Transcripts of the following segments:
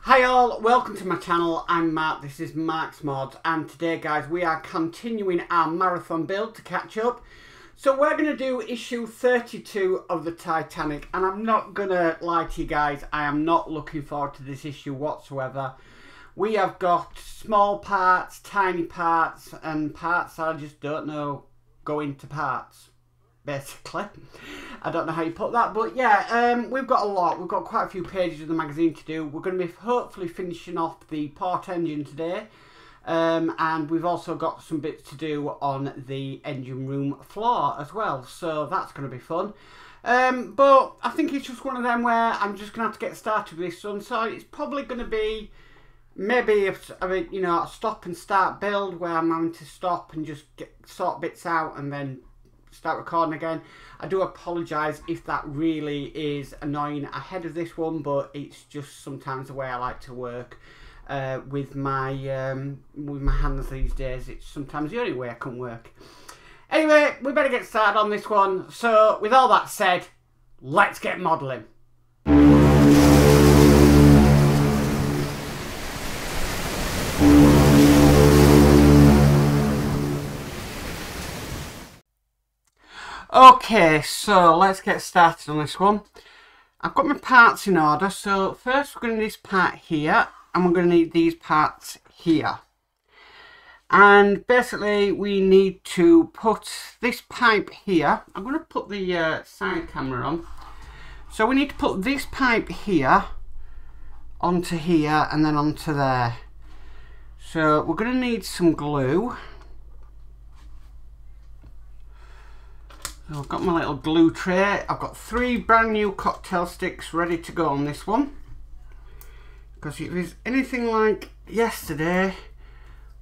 Hi all, welcome to my channel. I'm Mark, this is Mark's Mods, and today guys we are continuing our marathon build to catch up. So we're going to do issue 32 of the Titanic, and I'm not going to lie to you guys, I am not looking forward to this issue whatsoever. We have got small parts, tiny parts, and parts I just don't know go into parts, basically. I don't know how you put that, but yeah, we've got a lot. We've got quite a few pages of the magazine to do. We're going to be hopefully finishing off the port engine today, and we've also got some bits to do on the engine room floor as well, so that's going to be fun. But I think it's just one of them where I'm just going to have to get started with this one, so it's probably going to be maybe a stop and start build where I'm having to stop and just sort bits out and then start recording again. I do apologise if that really is annoying ahead of this one, but it's just sometimes the way I like to work with my hands these days. It's sometimes the only way I can work. Anyway, we better get started on this one. So with all that said, let's get modelling. Okay, so let's get started on this one. I've got my parts in order, so first we're going to need this part here, and we're going to need these parts here. And basically we need to put this pipe here. I'm going to put the side camera on. So we need to put this pipe here, onto here, and then onto there. So we're going to need some glue. So I've got my little glue tray. I've got 3 brand new cocktail sticks ready to go on this one, because if it's anything like yesterday,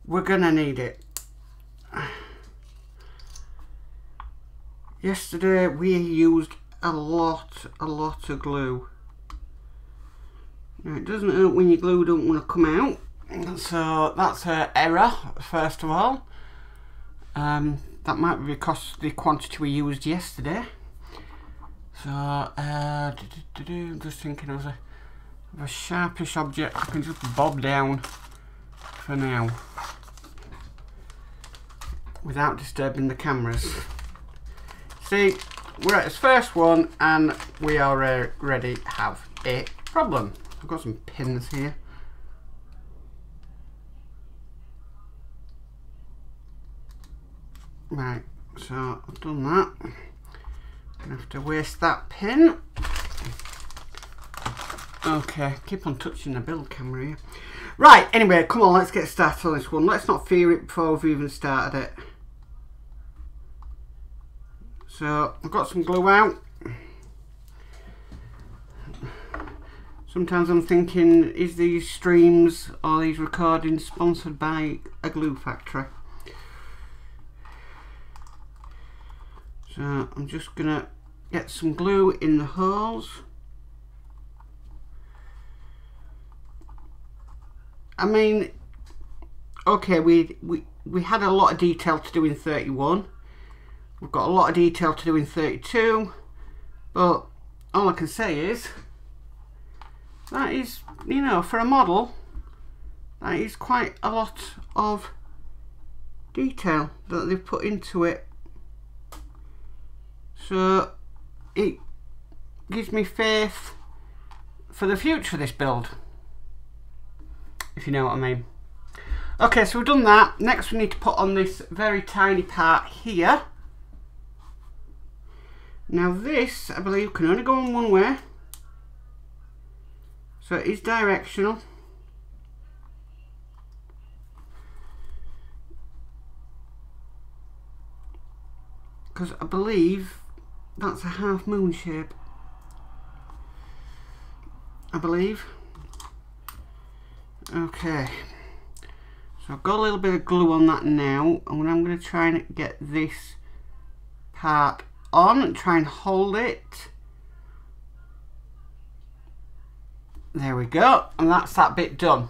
we're gonna need it. Yesterday we used a lot of glue. Now it doesn't hurt when your glue don't want to come out, so that's an error first of all. That might be because of the quantity we used yesterday. So, I'm just thinking of a sharpish object I can just bob down for now, without disturbing the cameras. See, we're at this first one, and we are ready to have a problem. I've got some pins here. Right, so I've done that. I'm gonna have to waste that pin. Okay, keep on touching the build camera here. Right, anyway, come on, let's get started on this one. Let's not fear it before we've even started it. So I've got some glue out. Sometimes I'm thinking, is these streams or these recordings sponsored by a glue factory? So I'm just gonna get some glue in the holes. I mean, okay, we had a lot of detail to do in 31. We've got a lot of detail to do in 32, but all I can say is that is, you know, for a model, that is quite a lot of detail that they've put into it. So it gives me faith for the future of this build, if you know what I mean. Okay, so we've done that. Next we need to put on this very tiny part here. Now this, I believe, can only go in one way, so it is directional. Because I believe that's a half moon shape, I believe. Okay, so I've got a little bit of glue on that now, and I'm going to try and get this part on and try and hold it. There we go, and that's that bit done.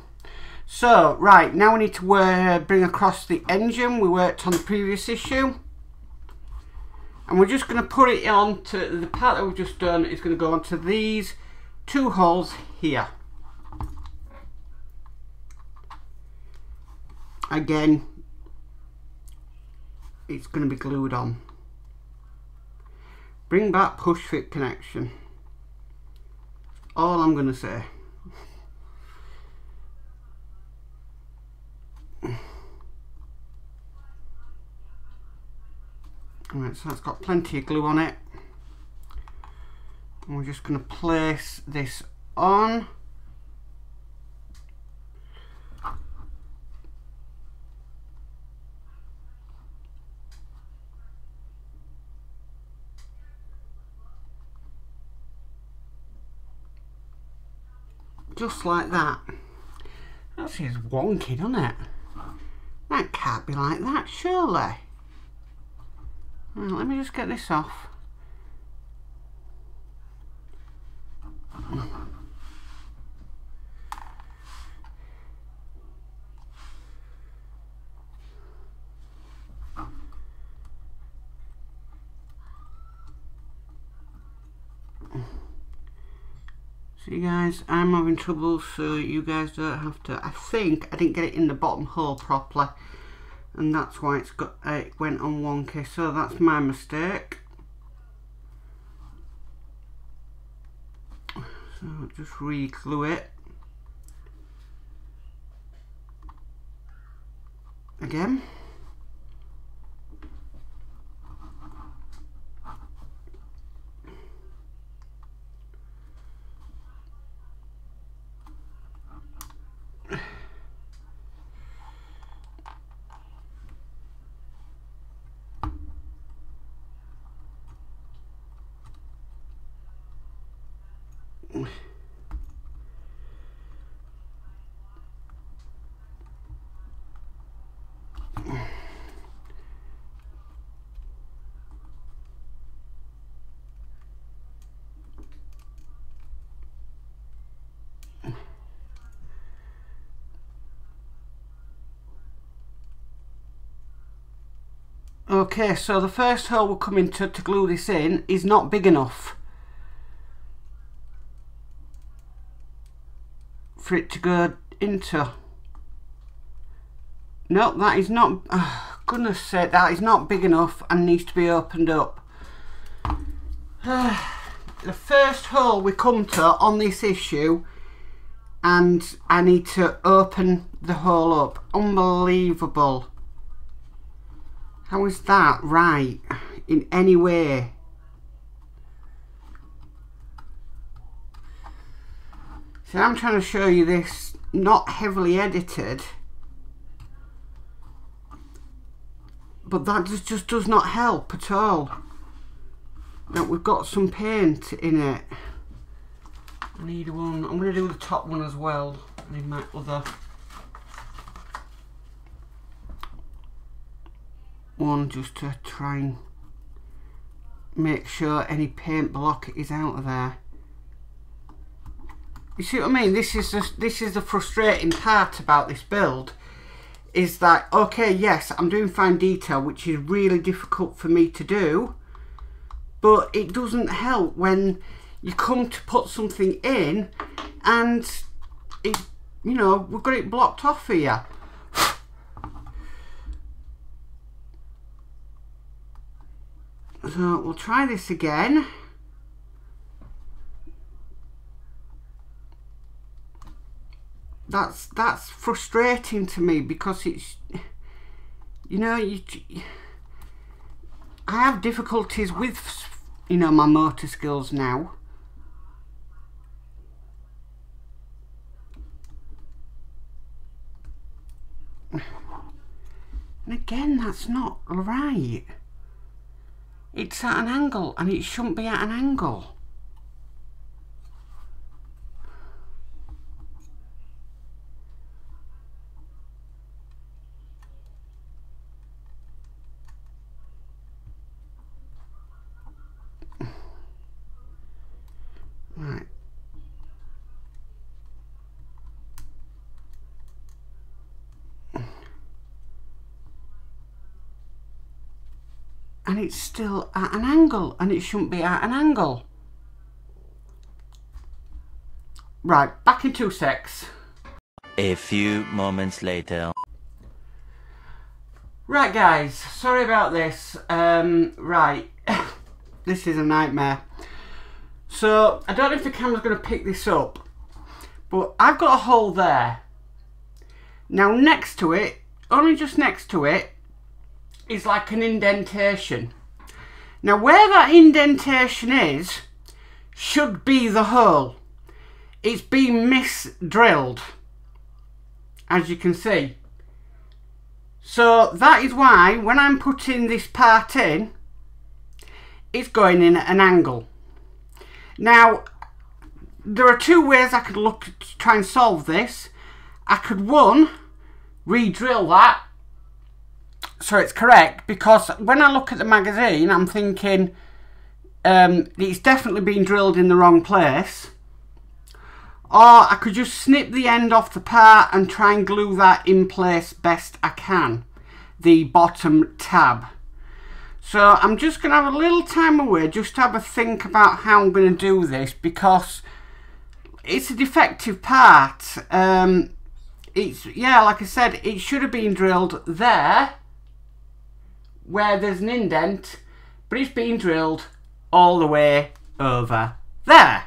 So right, now we need to bring across the engine we worked on the previous issue. And we're just going to put it on to the part that we've just done. Is going to go onto these 2 holes here. again, it's going to be glued on. Bring back push fit connection. All I'm going to say. Alright, so that's got plenty of glue on it. And we're just going to place this on. Just like that. That seems wonky, doesn't it? That can't be like that, surely. Right, let me just get this off. See guys, I'm having trouble, so you guys don't have to. I think I didn't get it in the bottom hole properly, and that's why it went on wonky, so that's my mistake. So just re-glue it again. Okay, so the first hole we're coming to glue this in is not big enough for it to go into. No, that is not, oh, goodness sake, that is not big enough and needs to be opened up. The first hole we come to on this issue, and I need to open the hole up. Unbelievable. How is that right in any way? So I'm trying to show you this not heavily edited, but that just does not help at all. Now we've got some paint in it. I need one. I'm going to do the top one as well. I need my other one just to try and make sure any paint block is out of there. You see what I mean? This is the frustrating part about this build, is that, okay, yes, I'm doing fine detail, which is really difficult for me to do, but it doesn't help when you come to put something in and it, you know, we've got it blocked off here. So we'll try this again. That's frustrating to me, because it's, you know, I have difficulties with, you know, my motor skills now. And again, that's not right. It's at an angle, and it shouldn't be at an angle. Right. And it's still at an angle, and it shouldn't be at an angle. Right, back in 2 secs. A few moments later. Right guys, sorry about this. Right, this is a nightmare. So, I don't know if the camera's going to pick this up, but I've got a hole there. Now next to it, only just next to it, is like an indentation. Now where that indentation is, should be the hole. It's been mis-drilled, as you can see. So that is why when I'm putting this part in, it's going in at an angle. Now, there are two ways I could look to try and solve this. I could, one, re-drill that so it's correct, because when I look at the magazine, I'm thinking it's definitely been drilled in the wrong place. Or I could just snip the end off the part and try and glue that in place best I can, the bottom tab. So I'm just going to have a little time away just to have a think about how I'm going to do this, because it's a defective part. Yeah, like I said, it should have been drilled there where there's an indent, but it's been drilled all the way over there,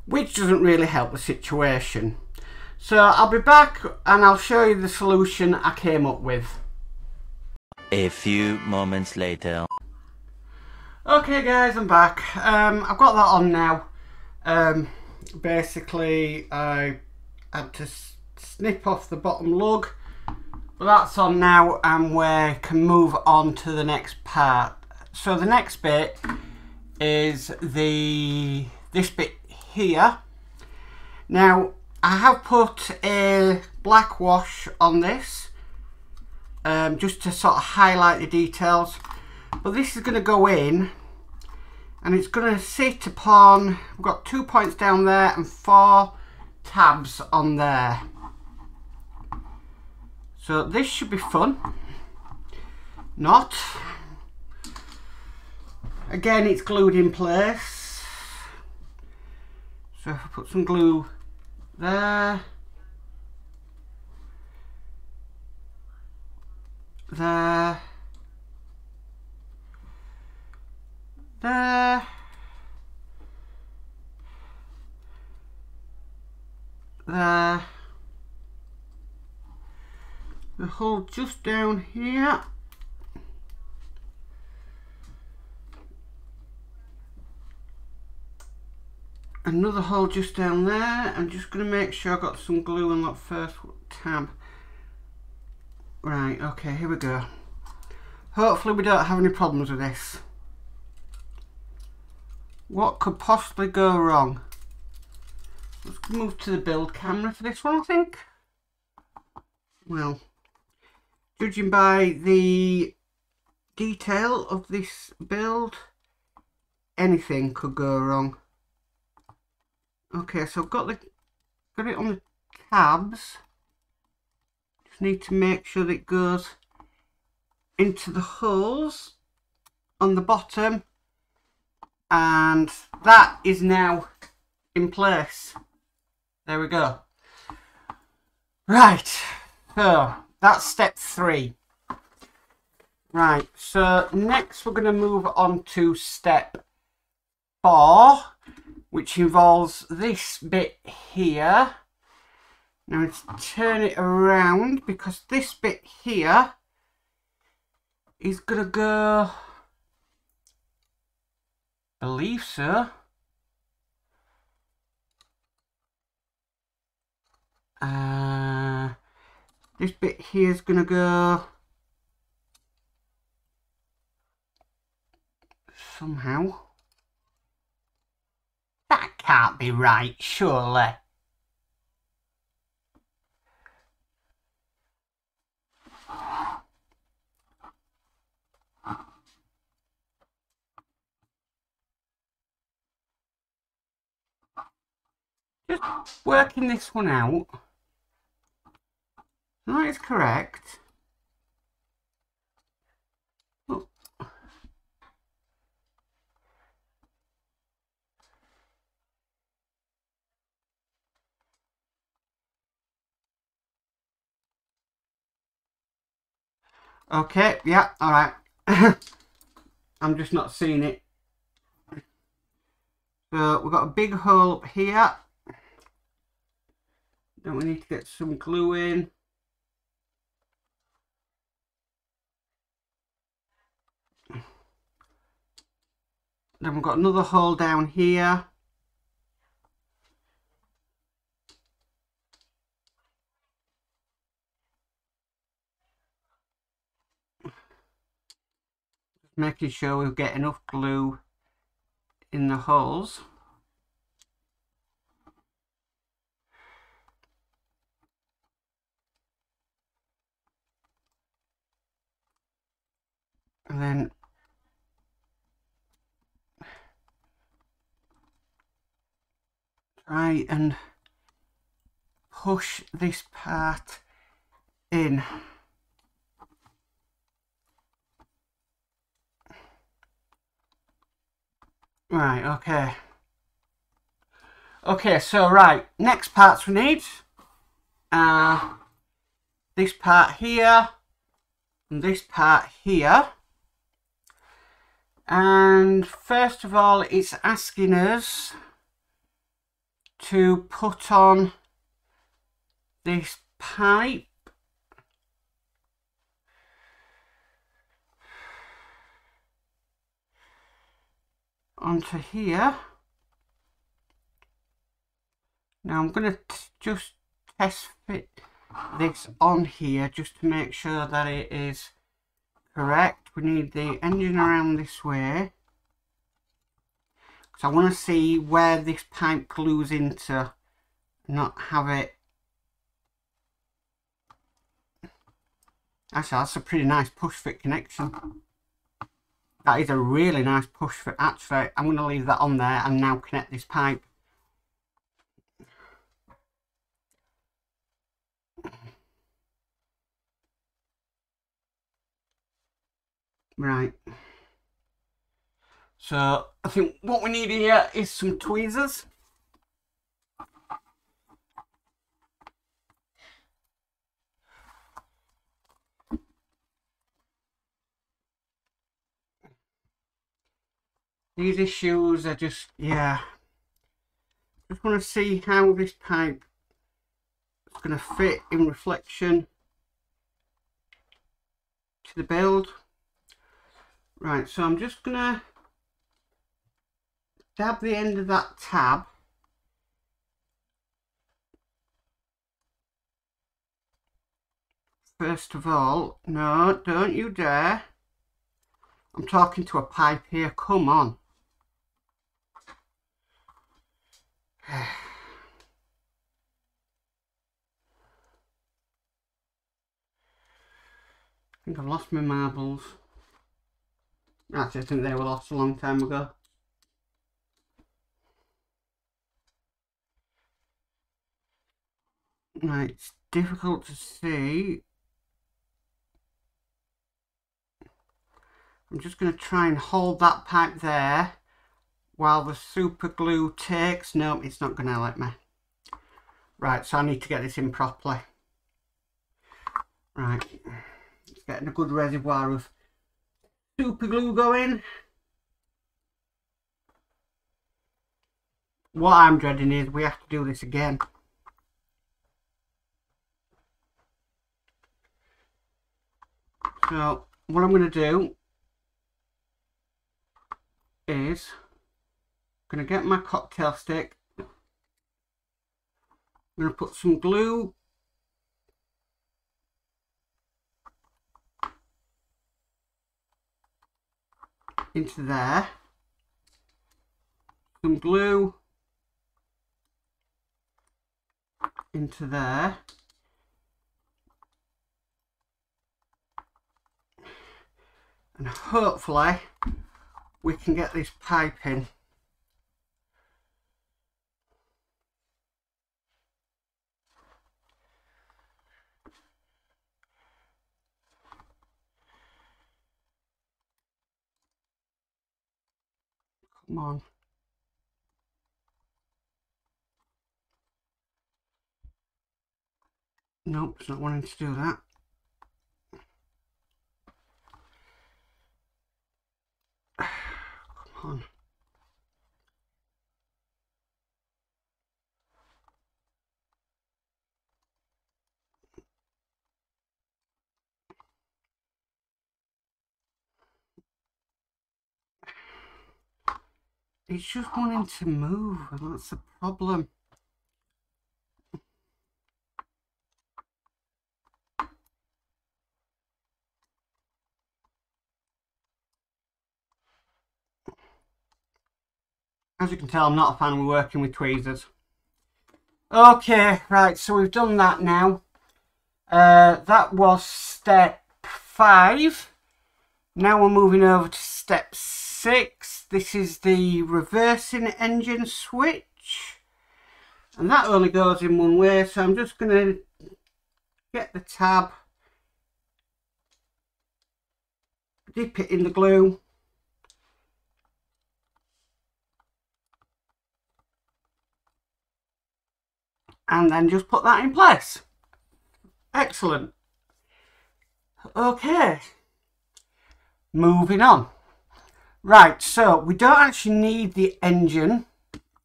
which doesn't really help the situation. So I'll be back and I'll show you the solution I came up with. A few moments later. Okay guys, I'm back. I've got that on now. Basically I had to snip off the bottom lug, but that's on now and we can move on to the next part. So the next bit is this bit here. Now I have put a black wash on this just to sort of highlight the details, but this is going to go in and it's going to sit upon, we've got 2 points down there and 4 tabs on there. So this should be fun. Not. Again, it's glued in place. So if I put some glue there, there, there, there, the hole just down here, another hole just down there. I'm just going to make sure I've got some glue on that first tab. Right, okay, here we go. Hopefully we don't have any problems with this. What could possibly go wrong? Let's move to the build camera for this one, I think. Well, judging by the detail of this build, anything could go wrong. Okay, so I've got it on the tabs. Just need to make sure that it goes into the holes on the bottom, and that is now in place. There we go. Right, so that's step 3. Right, so next we're going to move on to step 4, which involves this bit here. Now let's turn it around, because this bit here is going to go, I believe so, this bit here is going to go somehow. That can't be right, surely. Just working this one out. That is correct. Oh. Okay, yeah, alright. I'm just not seeing it. So we've got a big hole up here. Then we need to get some glue in. Then we've got another hole down here. Just making sure we get enough glue in the holes. And then try and push this part in. Right, okay. Okay, so right, next parts we need are this part here and this part here. And first of all, it's asking us to put on this pipe onto here. Now I'm going to just test fit this on here just to make sure that it is correct. We need the engine around this way. So I want to see where this pipe glues into, not have it. Actually, that's a pretty nice push fit connection. That is a really nice push fit. Actually, I'm going to leave that on there and now connect this pipe. Right. So I think what we need here is some tweezers. These issues are just, yeah. Just want to see how this pipe is going to fit in reflection to the build. Right, so I'm just going to dab the end of that tab. First of all, no, don't you dare. I'm talking to a pipe here, come on. I think I've lost my marbles. Actually, I think they were lost a long time ago. Right, it's difficult to see. I'm just going to try and hold that pipe there while the super glue takes. No, it's not going to let me. Right, so I need to get this in properly. Right, let's get a good reservoir of super glue going. What I'm dreading is we have to do this again. So what I'm going to do is I'm going to get my cocktail stick. I'm going to put some glue into there, some glue into there, and hopefully we can get this pipe in. Come on. Nope, it's not wanting to do that. on. It's just wanting to move, and that's the problem. As you can tell, I'm not a fan of working with tweezers. Okay, right, so we've done that now. That was step 5. Now we're moving over to step 6. This is the reversing engine switch. And that only goes in one way, so I'm just going to get the tab, dip it in the glue, and then just put that in place. Excellent. Okay, moving on. Right, so we don't actually need the engine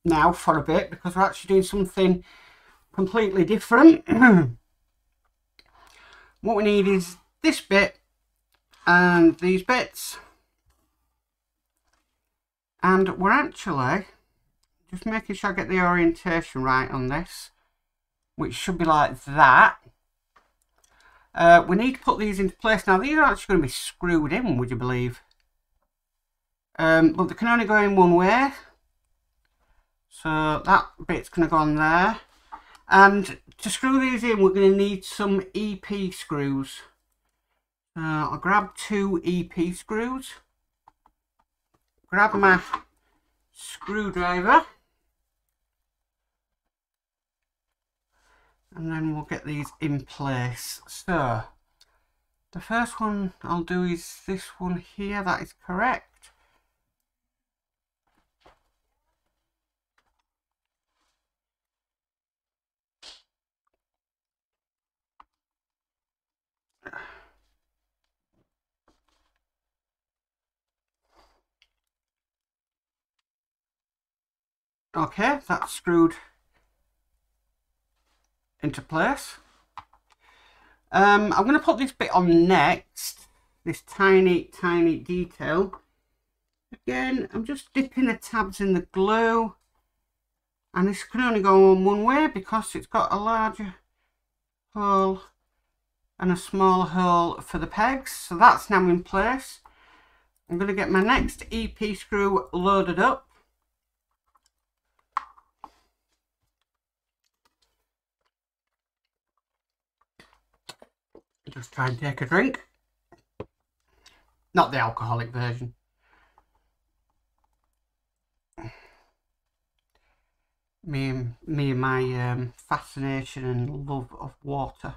now for a bit because we're actually doing something completely different. What we need is this bit and these bits, and we're actually just making sure I get the orientation right on this, which should be like that. We need to put these into place. Now these are actually going to be screwed in, would you believe? But they can only go in one way, so that bit's going to go on there. And to screw these in, we're going to need some EP screws. I'll grab 2 EP screws, grab my screwdriver, and then we'll get these in place. So the first one I'll do is this one here. That is correct. Okay, that's screwed into place. I'm going to put this bit on next, this tiny detail. Again, I'm just dipping the tabs in the glue, and this can only go on one way because it's got a larger hole and a smaller hole for the pegs. So that's now in place. I'm going to get my next EP screw loaded up. Just try and take a drink. Not the alcoholic version. Me and my fascination and love of water.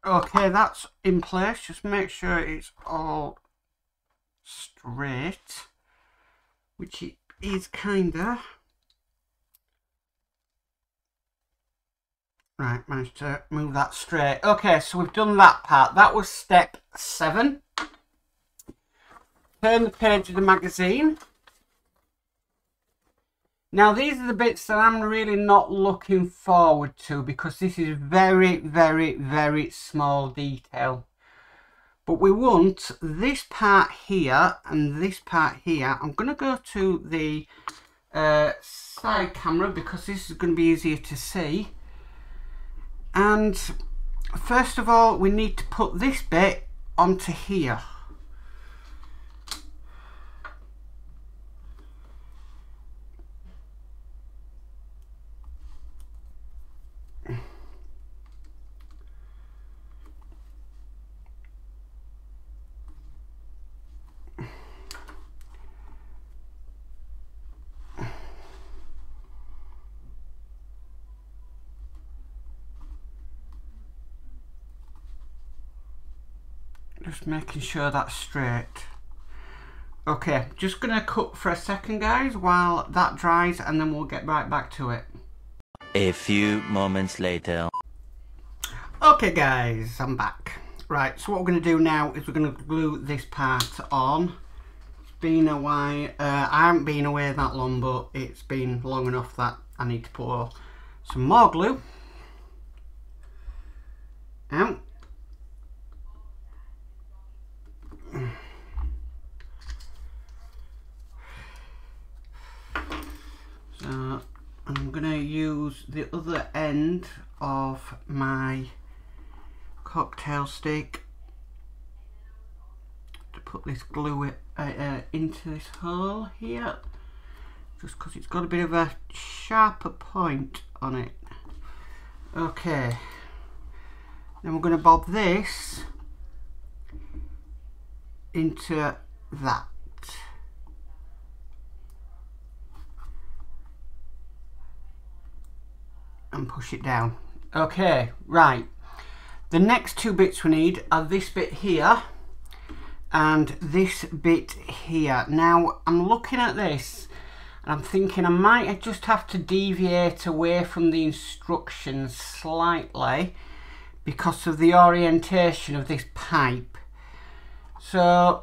Okay, that's in place. Just make sure it's all straight, which it is kinda. Right, managed to move that straight. Okay, so we've done that part. That was step 7. Turn the page of the magazine. Now these are the bits that I'm really not looking forward to because this is very small detail. But we want this part here and this part here. I'm going to go to the side camera because this is going to be easier to see. And first of all, we need to put this bit onto here. Just making sure that's straight. Okay, just gonna cut for a second, guys, while that dries, and then we'll get right back to it. A few moments later. Okay guys, I'm back. Right, so what we're going to do now is we're going to glue this part on. It's been a while, I haven't been away that long, but it's been long enough that I need to put some more glue out. So I'm going to use the other end of my cocktail stick to put this glue into this hole here, just because it's got a bit of a sharper point on it. Okay, then we're going to bob this into that. And push it down. Okay, right. The next two bits we need are this bit here and this bit here. Now, I'm looking at this and I'm thinking I might just have to deviate away from the instructions slightly because of the orientation of this pipe. So,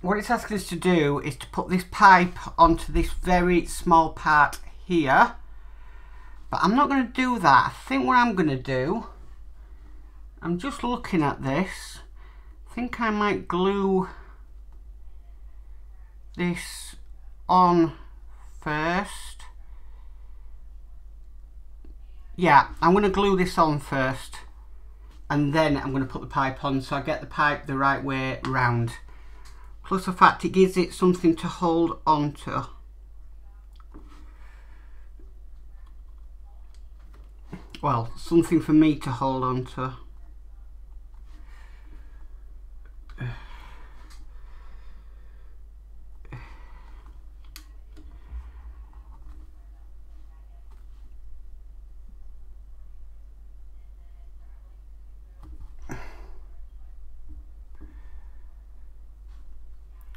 what it's asking us to do is to put this pipe onto this very small part here. But I'm not going to do that. I think what I'm going to do, I'm just looking at this. I think I might glue this on first. Yeah, I'm going to glue this on first. And then I'm going to put the pipe on so I get the pipe the right way round. Plus the fact it gives it something to hold on to. Well, something for me to hold on to.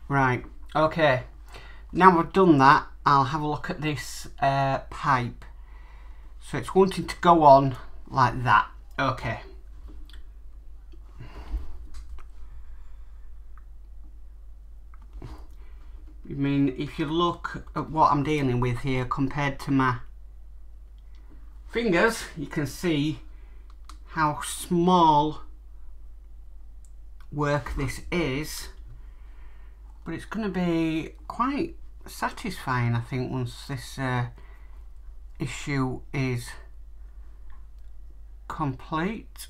Right, okay. Now I've done that, I'll have a look at this pipe. So it's wanting to go on like that. Okay. I mean, if you look at what I'm dealing with here compared to my fingers, you can see how small work this is. But it's going to be quite satisfying, I think, once this issue is complete.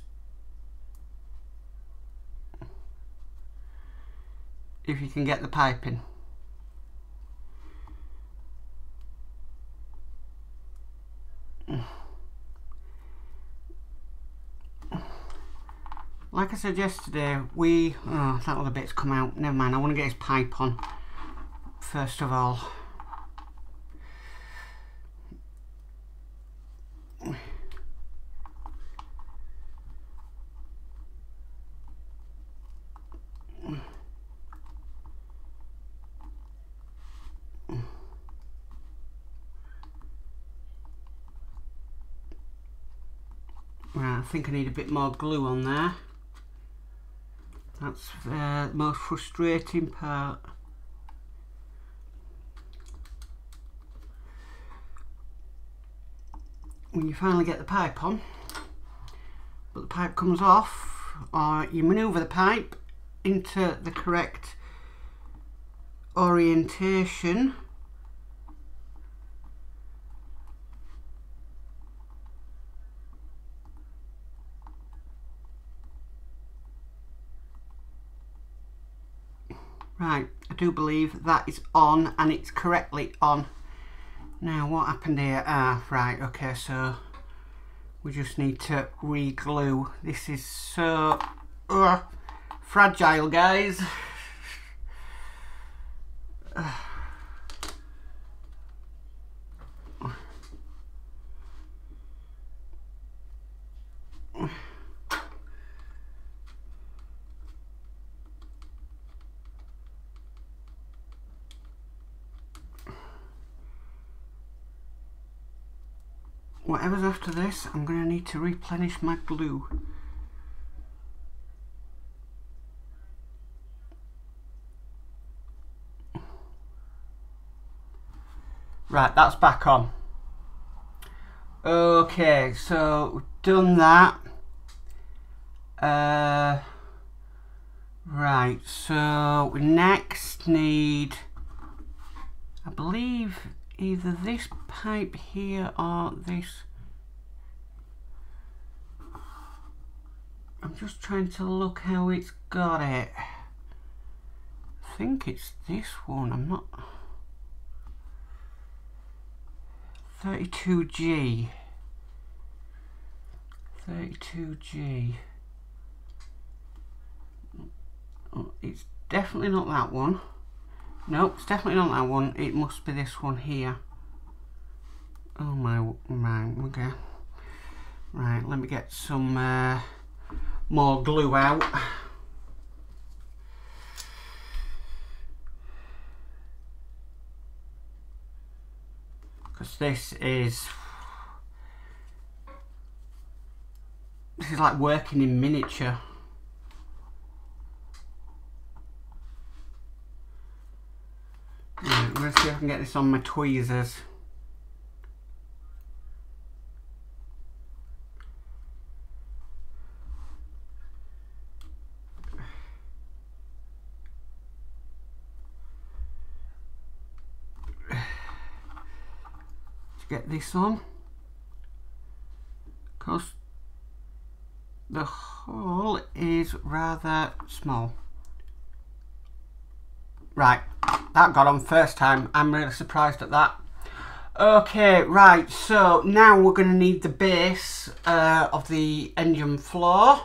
If you can get the pipe in. Like I said yesterday, that other bit's come out. Never mind, I want to get his pipe on first of all. Right, I think I need a bit more glue on there. That's the most frustrating part. When you finally get the pipe on, but the pipe comes off, or you manoeuvre the pipe into the correct orientation. Right, I do believe that is on, and it's correctly on. Now what happened here? Right, okay, so we just need to re-glue. This is so fragile, guys. Whatever's after this, I'm going to need to replenish my glue. Right, that's back on. Okay, so we've done that. Right, so we next need, I believe, either this pipe here or this. I'm just trying to look how it's got it. I think it's this one, I'm not... 32G. 32G. Oh, it's definitely not that one. Nope, it's definitely not that one. It must be this one here. Oh my, okay. Right, let me get some more glue out. Because this is like working in miniature. Right, I'm going to see if I can get this on my tweezers. Get this on, because the hole is rather small. Right, that got on first time. I'm really surprised at that. Okay, right, so now we're going to need the base of the engine floor.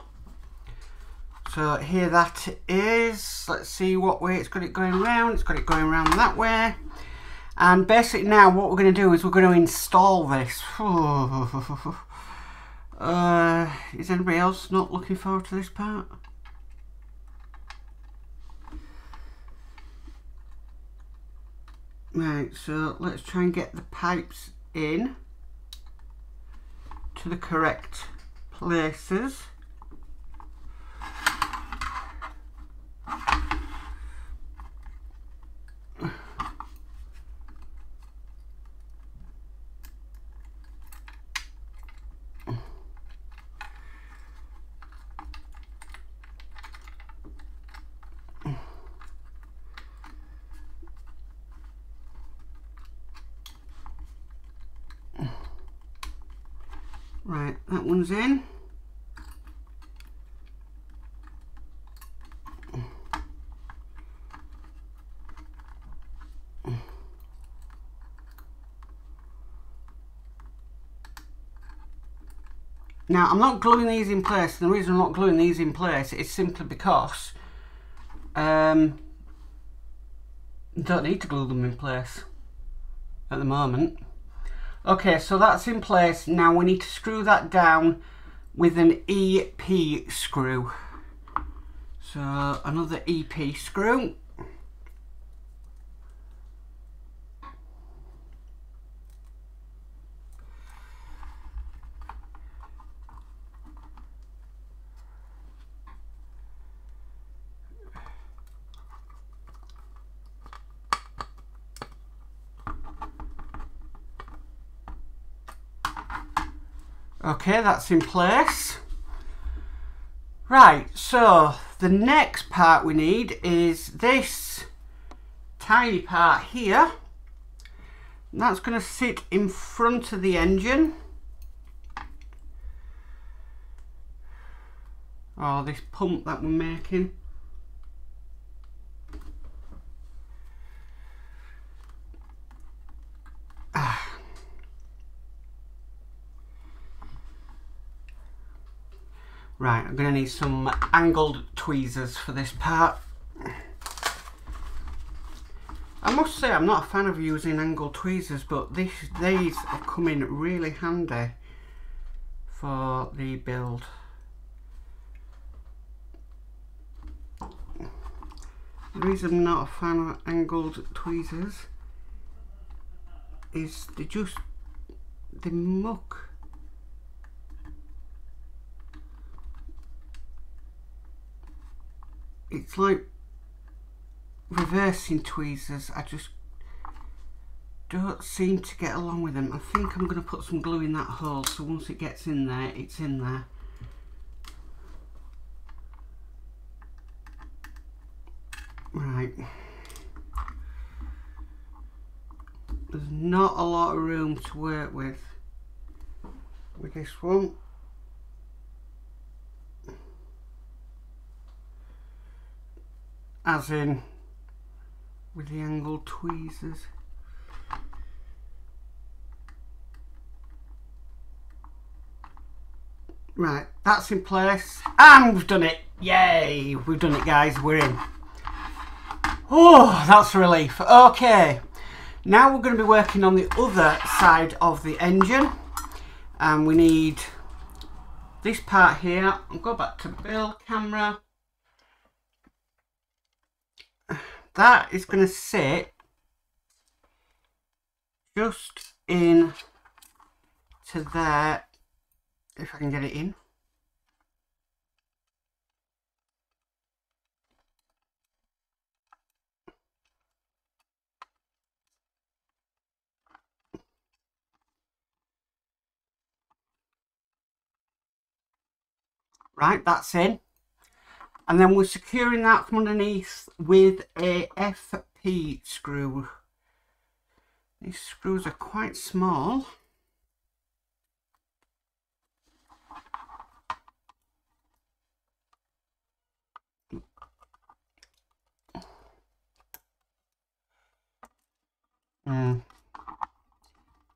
So here that is. Let's see what way it's got it going round. It's got it going round that way. And basically now what we're going to do is we're going to install this. Is anybody else not looking forward to this part? Right, so let's try and get the pipes in to the correct places. Right, that one's in. Now, I'm not gluing these in place, and the reason I'm not gluing these in place is simply because I don't need to glue them in place at the moment. Okay, so that's in place. Now we need to screw that down with an EP screw. So another EP screw. Okay, that's in place. Right, so the next part we need is this tiny part here. And that's going to sit in front of the engine. Oh, this pump that we're making. Right, I'm going to need some angled tweezers for this part. I must say I'm not a fan of using angled tweezers, but these are coming really handy for the build. The reason I'm not a fan of angled tweezers is they muck. It's like reversing tweezers. I just don't seem to get along with them. I think I'm going to put some glue in that hole so once it gets in there, it's in there. Right. There's not a lot of room to work with this one. As in with the angled tweezers. Right, that's in place and we've done it. Yay, we've done it, guys, we're in. Oh, that's a relief. Okay, now we're going to be working on the other side of the engine, and we need this part here. I'll go back to build camera. That is going to sit just in to there, if I can get it in. Right, that's in. And then we're securing that from underneath with a FP screw. These screws are quite small.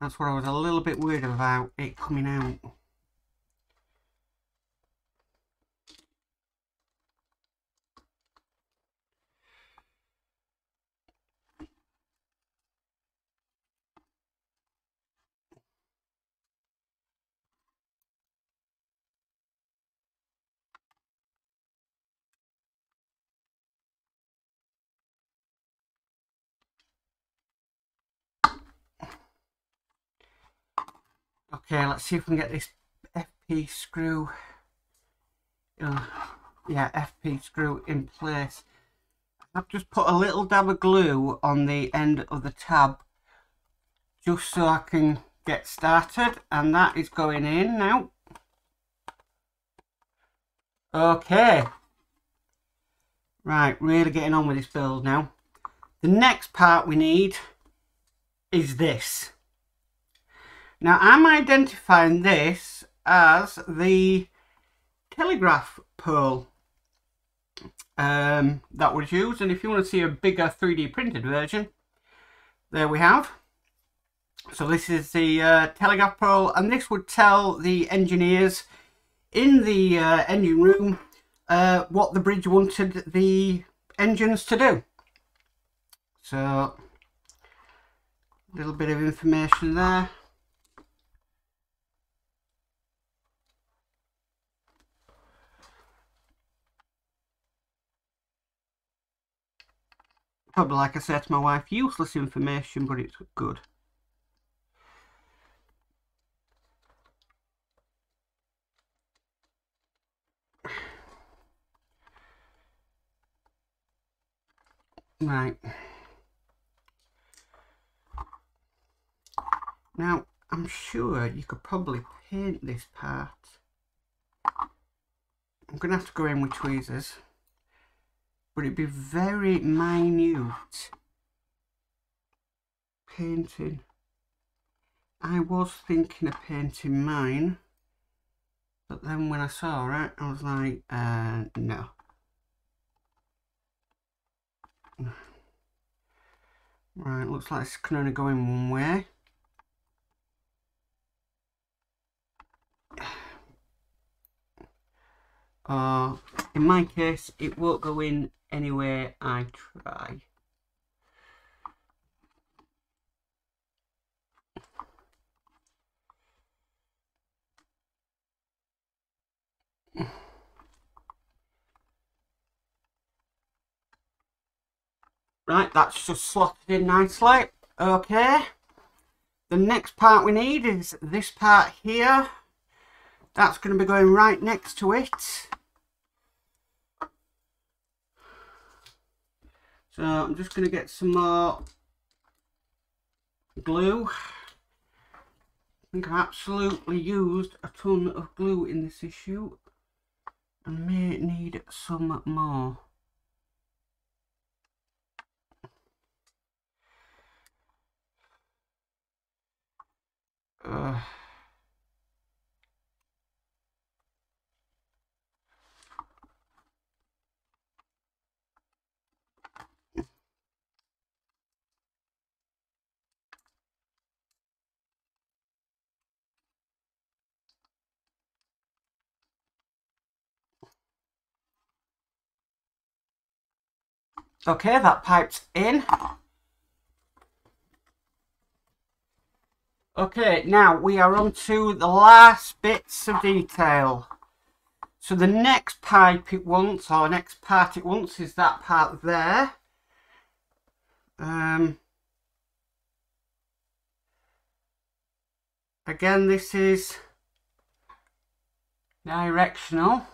That's what I was a little bit worried about, it coming out. Okay, let's see if we can get this FP screw, FP screw in place. I've just put a little dab of glue on the end of the tab just so I can get started, and that is going in now. Okay, right, really getting on with this build now. The next part we need is this. Now I'm identifying this as the telegraph pole that was used, and if you want to see a bigger 3D printed version, there we have. So this is the telegraph pole, and this would tell the engineers in the engine room what the bridge wanted the engines to do. So a little bit of information there. Probably, like I said to my wife, useless information, but it's good. Right. Now, I'm sure you could probably paint this part. I'm going to have to go in with tweezers. But it'd be very minute painting. I was thinking of painting mine, but then when I saw it, I was like, no. Right, looks like this can only go in one way. In my case, it won't go in anyway I try. Right, that's just slotted in nicely. Okay. The next part we need is this part here. That's going to be going right next to it. So I'm just going to get some more glue. I think I've absolutely used a ton of glue in this issue and may need some more. Okay, that pipe's in. Okay, now we are on to the last bits of detail. So the next pipe it wants, or next part it wants, is that part there. Again, this is directional.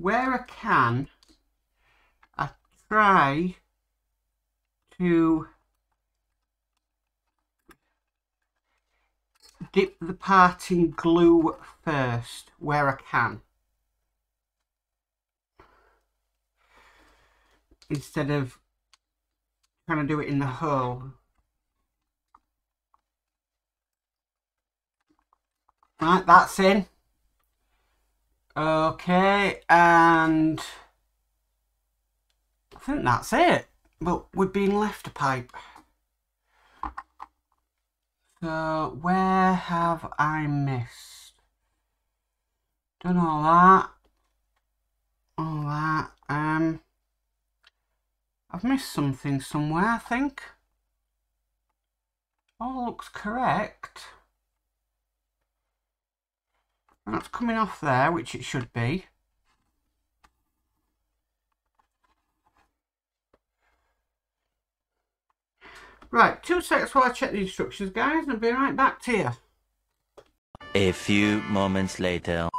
Where I can, I try to dip the part in glue first, where I can, instead of trying to do it in the hole. Right, that's in. Okay, and I think that's it. But we've been left a pipe. So where have I missed? Done all that. All that. I've missed something somewhere, I think. All looks correct. That's coming off there, which it should be. Right, 2 seconds while I check the instructions, guys, and I'll be right back to you. A few moments later.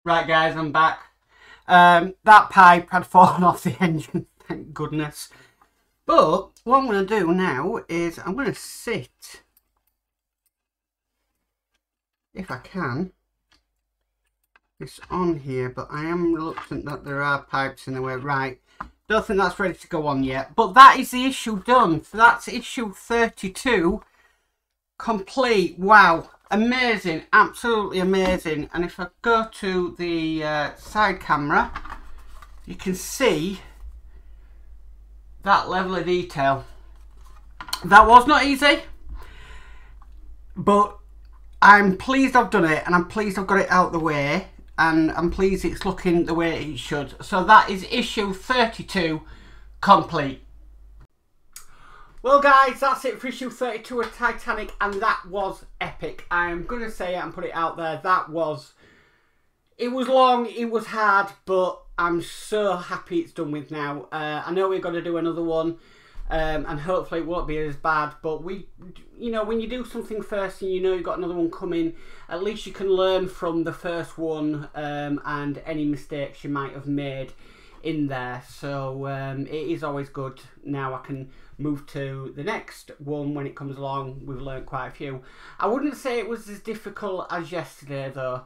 Right, guys, I'm back. That pipe had fallen off the engine, thank goodness. But what I'm going to do now is I'm going to sit, if I can, this on here, but I am reluctant that there are pipes in the way. Right, don't think that's ready to go on yet, but that is the issue done. So that's issue 32 complete. Wow, amazing, absolutely amazing. And if I go to the side camera, you can see that level of detail. That was not easy, but I'm pleased I've done it, and I'm pleased I've got it out the way, and I'm pleased it's looking the way it should. So that is issue 32 complete. Well, guys, that's it for issue 32 of Titanic, and that was epic. I'm going to say it and put it out there. It was long, it was hard, but I'm so happy it's done with now. I know we've got to do another one. And hopefully it won't be as bad, but you know, when you do something first and you know you've got another one coming, at least you can learn from the first one and any mistakes you might have made in there. So it is always good. Now I can move to the next one when it comes along. We've learned quite a few. I wouldn't say it was as difficult as yesterday though.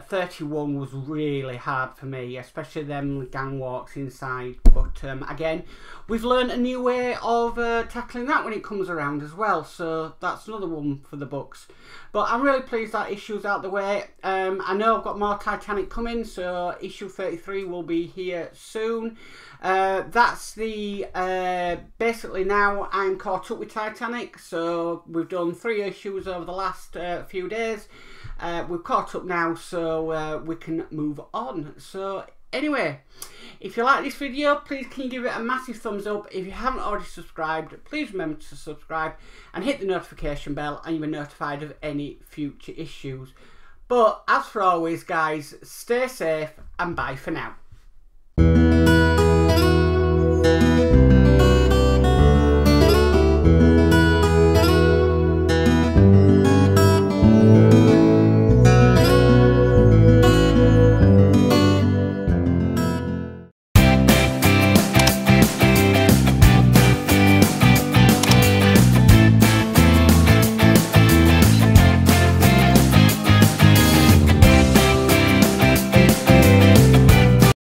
31 was really hard for me, especially them gang walks inside, but again, we've learned a new way of tackling that when it comes around as well, so that's another one for the books. But I'm really pleased that issue's out the way. I know I've got more Titanic coming, so issue 33 will be here soon. That's the basically now I'm caught up with Titanic, so we've done 3 issues over the last few days. We've caught up now, so we can move on. So anyway, if you like this video, please can you give it a massive thumbs up. If you haven't already subscribed, please remember to subscribe and hit the notification bell, and you'll be notified of any future issues. But as for always, guys, stay safe and bye for now.